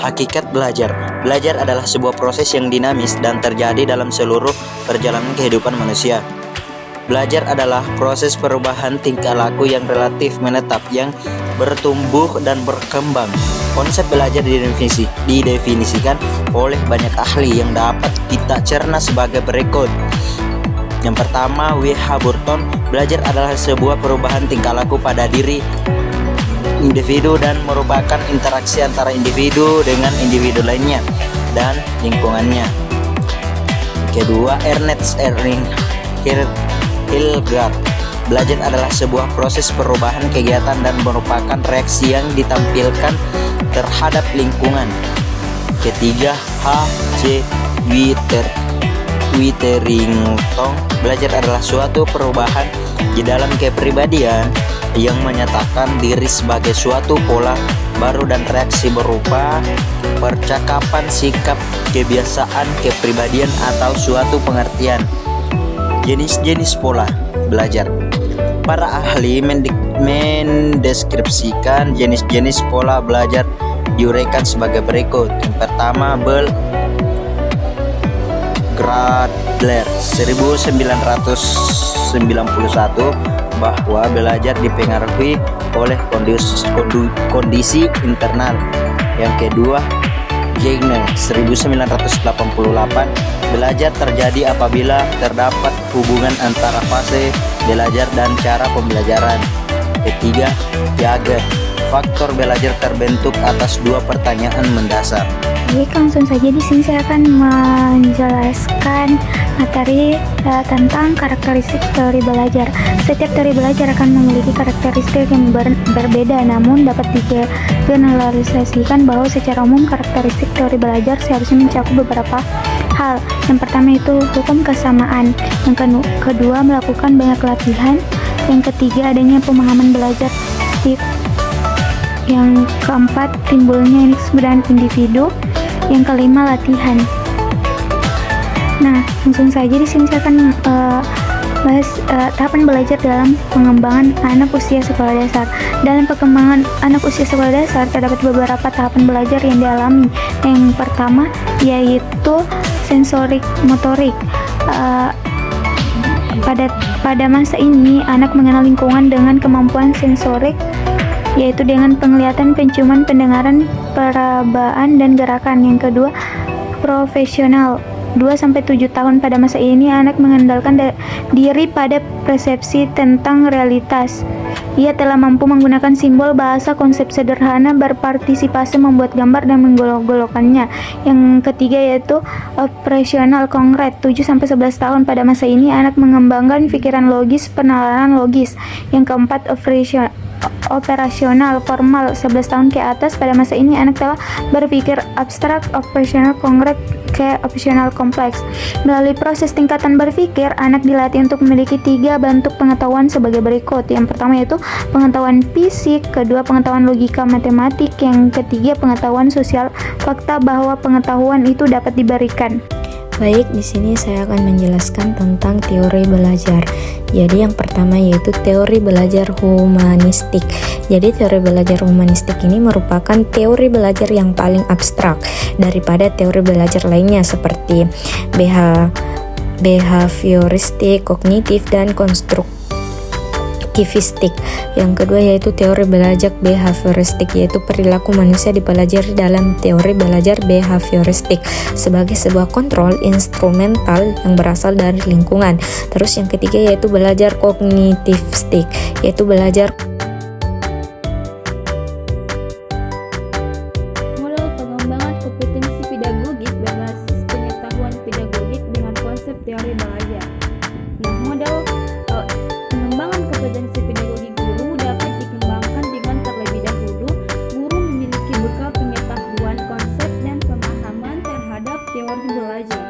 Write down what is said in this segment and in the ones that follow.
Hakikat belajar. Belajar adalah sebuah proses yang dinamis dan terjadi dalam seluruh perjalanan kehidupan manusia. Belajar adalah proses perubahan tingkah laku yang relatif menetap, yang bertumbuh dan berkembang. Konsep belajar didefinisikan oleh banyak ahli yang dapat kita cerna sebagai berikut. Yang pertama, W.H. Burton. Belajar adalah sebuah perubahan tingkah laku pada diri individu dan merupakan interaksi antara individu dengan individu lainnya dan lingkungannya. Kedua, Ernest Hildgaard. Belajar adalah sebuah proses perubahan kegiatan dan merupakan reaksi yang ditampilkan terhadap lingkungan. Ketiga, H.C. Witherington. Belajar adalah suatu perubahan di dalam kepribadian yang menyatakan diri sebagai suatu pola baru dan reaksi berupa percakapan, sikap, kebiasaan, kepribadian, atau suatu pengertian. Jenis-jenis pola belajar. Para ahli mendeskripsikan jenis-jenis pola belajar diuraikan sebagai berikut. Yang pertama, Bell Gradler 1991 bahwa belajar dipengaruhi oleh kondisi internal. Yang kedua, Gardner 1988, belajar terjadi apabila terdapat hubungan antara fase belajar dan cara pembelajaran. Ketiga, Piaget, faktor belajar terbentuk atas dua pertanyaan mendasar. Baik, langsung saja di sini saya akan menjelaskan materi tentang karakteristik teori belajar. Setiap teori belajar akan memiliki karakteristik yang berbeda, namun dapat digeneralisasikan bahwa secara umum karakteristik teori belajar seharusnya mencakup beberapa hal. Yang pertama itu hukum kesamaan, yang kedua melakukan banyak latihan, yang ketiga adanya pemahaman belajar aktif, yang keempat timbulnya kemudahan individu, yang kelima latihan. Nah, langsung saja di sini saya akan bahas tahapan belajar dalam pengembangan anak usia sekolah dasar. Dalam perkembangan anak usia sekolah dasar terdapat beberapa tahapan belajar yang dialami. Yang pertama yaitu sensorik motorik. Pada masa ini anak mengenal lingkungan dengan kemampuan sensorik, yaitu dengan penglihatan, penciuman, pendengaran, perabaan, dan gerakan. Yang kedua, profesional. 2-7 tahun. Pada masa ini anak mengandalkan diri pada persepsi tentang realitas. Ia telah mampu menggunakan simbol, bahasa, konsep sederhana, berpartisipasi, membuat gambar, dan menggolok-golokkannya. Yang ketiga yaitu operasional konkret. 7-11 tahun. Pada masa ini anak mengembangkan pikiran logis, penalaran logis. Yang keempat, operasional formal. 11 tahun ke atas. Pada masa ini anak telah berpikir abstrak, operasional konkret, ke operasional kompleks. Melalui proses tingkatan berpikir, anak dilatih untuk memiliki 3 bentuk pengetahuan sebagai berikut. Yang pertama yaitu pengetahuan fisik, kedua pengetahuan logika matematik, yang ketiga pengetahuan sosial fakta bahwa pengetahuan itu dapat diberikan. Baik, di sini saya akan menjelaskan tentang teori belajar. Jadi yang pertama yaitu teori belajar humanistik. Jadi teori belajar humanistik ini merupakan teori belajar yang paling abstrak daripada teori belajar lainnya seperti behavioristik, kognitif, dan konstruktivistik. Yang kedua yaitu teori belajar behavioristik, yaitu perilaku manusia dipelajari dalam teori belajar behavioristik sebagai sebuah kontrol instrumental yang berasal dari lingkungan. Terus yang ketiga yaitu belajar kognitivistik, yaitu belajar model pengembangan kompetensi pedagogik berbasis pengetahuan pedagogik dengan konsep teori belajar. Nah, model pengembangan kompetensi pedagogi guru dapat dikembangkan dengan terlebih dahulu guru memiliki bekal pengetahuan, konsep, dan pemahaman terhadap teori belajar.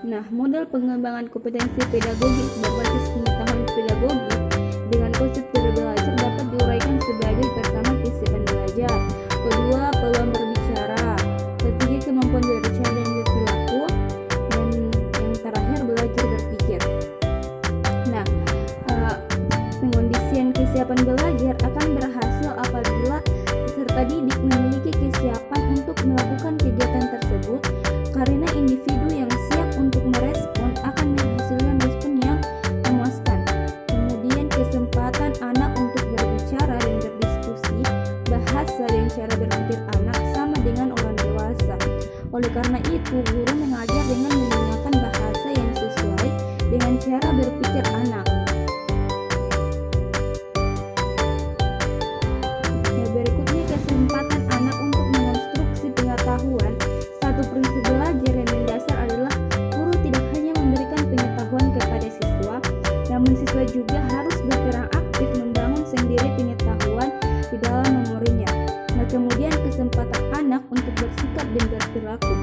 Nah, model pengembangan kompetensi pedagogik berbasis pengetahuan pedagogik dengan konsep teori belajar dapat diuraikan sebagai pertama kesiapan belajar, kedua peluang berbicara, ketiga kemampuan berbicara dan berperilaku, dan yang terakhir belajar berpikir. Nah, pengondisian kesiapan belajar akan berhasil apabila peserta didik memiliki kesiapan untuk melakukan cara berpikir anak sama dengan orang dewasa. Oleh karena itu, guru mengajar dengan menggunakan bahasa yang sesuai dengan cara berpikir anak. Nah, berikutnya kesempatan anak untuk mengonstruksi pengetahuan. Satu prinsip belajar yang mendasar adalah guru tidak hanya memberikan pengetahuan kepada siswa, namun siswa juga harus berperan aktif membangun sendiri pengetahuan di dalam memorinya. Nah, kemudian kesempatan anak untuk bersikap dan berperilaku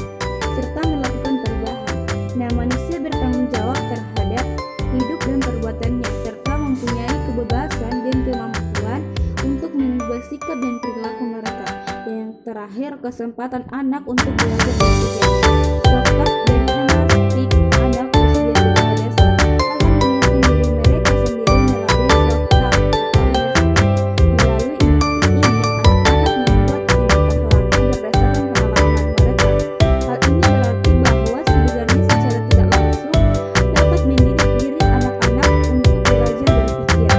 serta melakukan perubahan. Nah, manusia bertanggung jawab terhadap hidup dan perbuatannya serta mempunyai kebebasan dan kemampuan untuk mengubah sikap dan perilaku mereka. Dan yang terakhir, kesempatan anak untuk belajar berpikir. Self-talk dan empatik anak usia sekolah dasar akan memimpin diri mereka sendiri melalui self-talk atau melalui ini anak-anak membuat tingkah laku berdasarkan pengalaman mereka. Hal ini berarti bahwa sebenarnya secara tidak langsung dapat mendidik diri anak-anak untuk belajar berpikir. Berikutnya,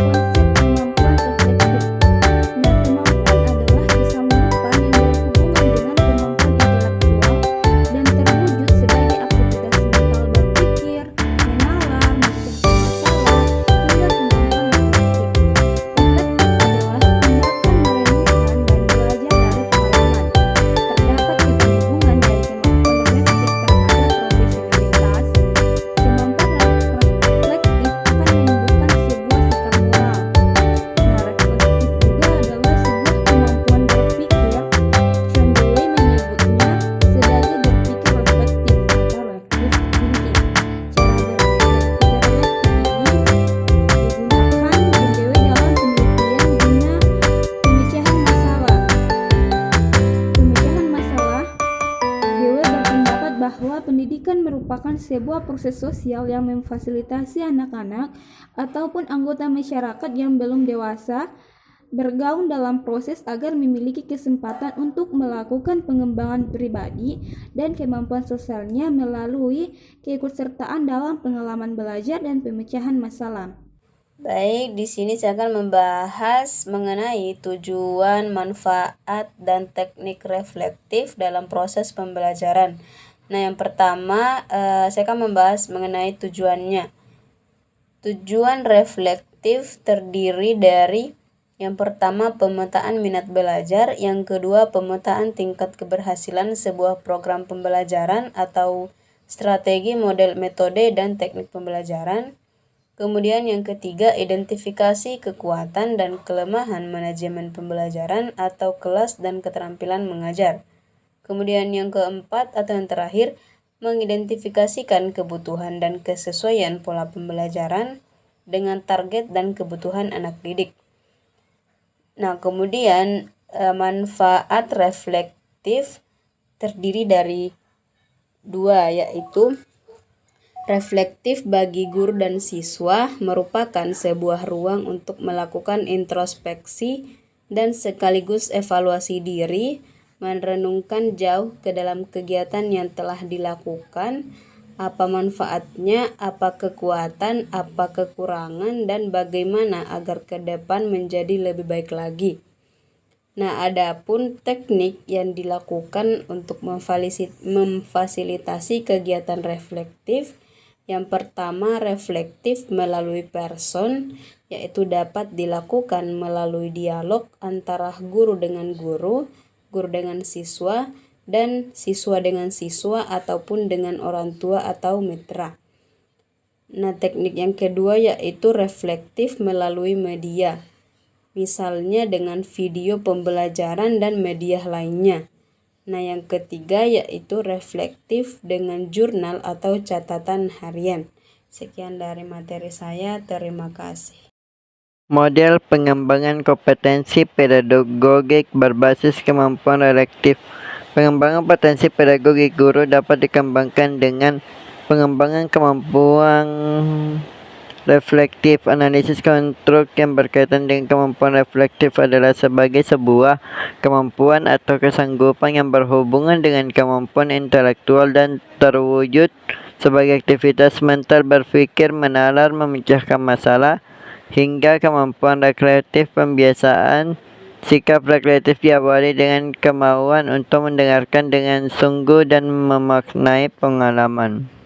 konsep kemampuan reflektif. Nah, kemampuan adalah kesamaan yang berhubungan dengan kemampuan intelektual dan terwujud sebagai aktivitas mental berpikir, menalar, memecahkan masalah, hingga kemampuan reflektif. Reflektif adalah tindakan merenungkan dan belajar dari pengalaman. Terdapat keterhubungan dari kemampuan reflektif terhadap profesionalitas. Kemampuan reflektif akan menumbuhkan sebuah sikap moral. Nah, reflektif juga adalah sebuah kemampuan berpikir. John Dewey menyebutnya sebagai berpikir reflektif atau reflective thinking. Cara berpikir reflektif ini digunakan John Dewey dalam penelitian guna pemecahan masalah. Dewey berpendapat bahwa pendidikan merupakan sebuah proses sosial yang memfasilitasi anak-anak ataupun anggota masyarakat yang belum dewasa bergaul dalam proses agar memiliki kesempatan untuk melakukan pengembangan pribadi dan kemampuan sosialnya melalui keikutsertaan dalam pengalaman belajar dan pemecahan masalah. Baik, di sini saya akan membahas mengenai tujuan, manfaat, dan teknik reflektif dalam proses pembelajaran. Nah, yang pertama, saya akan membahas mengenai tujuannya. Tujuan reflektif terdiri dari yang pertama, pemetaan minat belajar, yang kedua, pemetaan tingkat keberhasilan sebuah program pembelajaran atau strategi, model, metode, dan teknik pembelajaran. Kemudian yang ketiga, identifikasi kekuatan dan kelemahan manajemen pembelajaran atau kelas dan keterampilan mengajar. Kemudian yang keempat atau yang terakhir, mengidentifikasikan kebutuhan dan kesesuaian pola pembelajaran dengan target dan kebutuhan anak didik. Nah, kemudian manfaat reflektif terdiri dari dua, yaitu reflektif bagi guru dan siswa merupakan sebuah ruang untuk melakukan introspeksi dan sekaligus evaluasi diri, merenungkan jauh ke dalam kegiatan yang telah dilakukan, apa manfaatnya, apa kekuatan, apa kekurangan, dan bagaimana agar ke depan menjadi lebih baik lagi. Nah, adapun teknik yang dilakukan untuk memfasilitasi kegiatan reflektif, yang pertama, reflektif melalui person, yaitu dapat dilakukan melalui dialog antara guru dengan guru dengan siswa, dan siswa dengan siswa ataupun dengan orang tua atau mitra. Nah, teknik yang kedua yaitu reflektif melalui media, misalnya dengan video pembelajaran dan media lainnya. Nah, yang ketiga yaitu reflektif dengan jurnal atau catatan harian. Sekian dari materi saya, terima kasih. Model pengembangan kompetensi pedagogik berbasis kemampuan reflektif. Pengembangan potensi pedagogik guru dapat dikembangkan dengan pengembangan kemampuan reflektif. Analisis konstruk yang berkaitan dengan kemampuan reflektif adalah sebagai sebuah kemampuan atau kesanggupan yang berhubungan dengan kemampuan intelektual dan terwujud sebagai aktivitas mental berpikir, menalar, memecahkan masalah, hingga kemampuan rekreatif pembiasaan. Sikap rekreatif diawali dengan kemauan untuk mendengarkan dengan sungguh dan memaknai pengalaman.